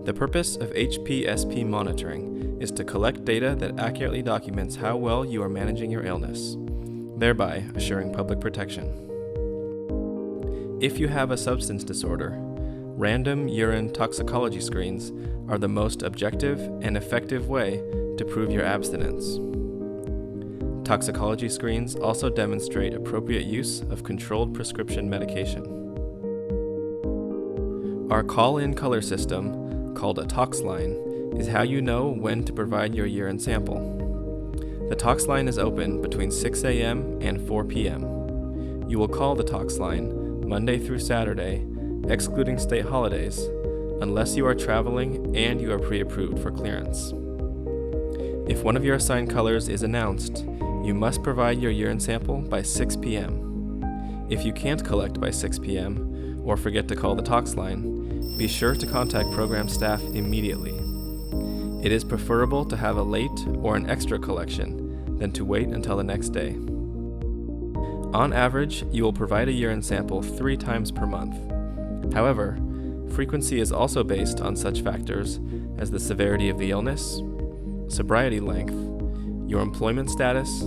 The purpose of HPSP monitoring is to collect data that accurately documents how well you are managing your illness, thereby assuring public protection. If you have a substance disorder, random urine toxicology screens are the most objective and effective way to prove your abstinence. Toxicology screens also demonstrate appropriate use of controlled prescription medication. Our call-in color system, called a Tox line, is how you know when to provide your urine sample. The Tox line is open between 6 a.m. and 4 p.m. You will call the Tox line Monday through Saturday, excluding state holidays, unless you are traveling and you are pre-approved for clearance. If one of your assigned colors is announced, you must provide your urine sample by 6 p.m. If you can't collect by 6 p.m. or forget to call the Tox line, be sure to contact program staff immediately. It is preferable to have a late or an extra collection than to wait until the next day. On average, you will provide a urine sample 3 times per month. However, frequency is also based on such factors as the severity of the illness, sobriety length, your employment status,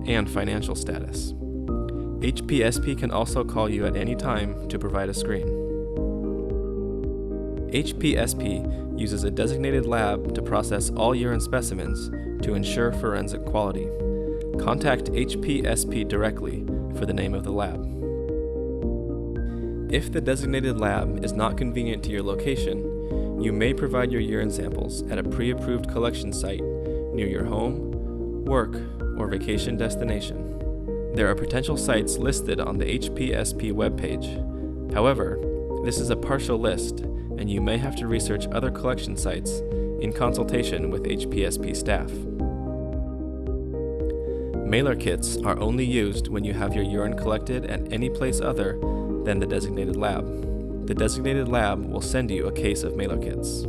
and financial status. HPSP can also call you at any time to provide a screen. HPSP uses a designated lab to process all urine specimens to ensure forensic quality. Contact HPSP directly for the name of the lab. If the designated lab is not convenient to your location, you may provide your urine samples at a pre-approved collection site near your home, work, or vacation destination. There are potential sites listed on the HPSP webpage. However, this is a partial list, and you may have to research other collection sites in consultation with HPSP staff. Mailer kits are only used when you have your urine collected at any place other than the designated lab. The designated lab will send you a case of mailer kits.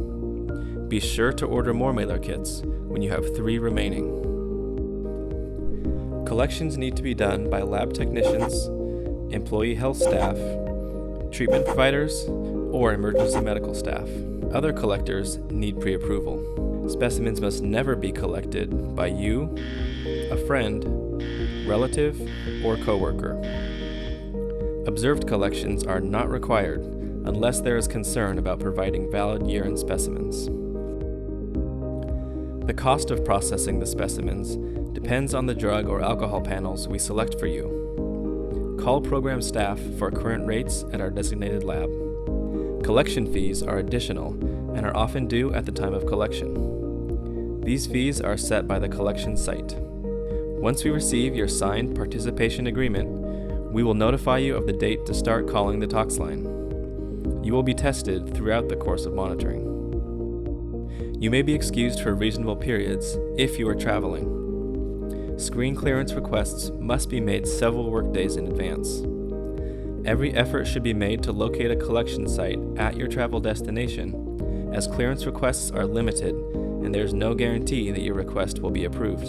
Be sure to order more mailer kits when you have 3 remaining. Collections need to be done by lab technicians, employee health staff, treatment providers, or emergency medical staff. Other collectors need pre-approval. Specimens must never be collected by you, a friend, relative, or coworker. Observed collections are not required unless there is concern about providing valid urine specimens. The cost of processing the specimens depends on the drug or alcohol panels we select for you. Call program staff for current rates at our designated lab. Collection fees are additional and are often due at the time of collection. These fees are set by the collection site. Once we receive your signed participation agreement, we will notify you of the date to start calling the Tox line. You will be tested throughout the course of monitoring. You may be excused for reasonable periods if you are traveling. Screen clearance requests must be made several workdays in advance. Every effort should be made to locate a collection site at your travel destination, as clearance requests are limited and there is no guarantee that your request will be approved.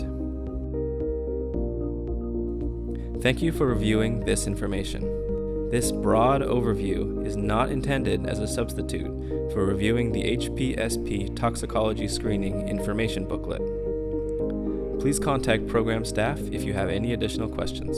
Thank you for reviewing this information. This broad overview is not intended as a substitute for reviewing the HPSP Toxicology Screening Information Booklet. Please contact program staff if you have any additional questions.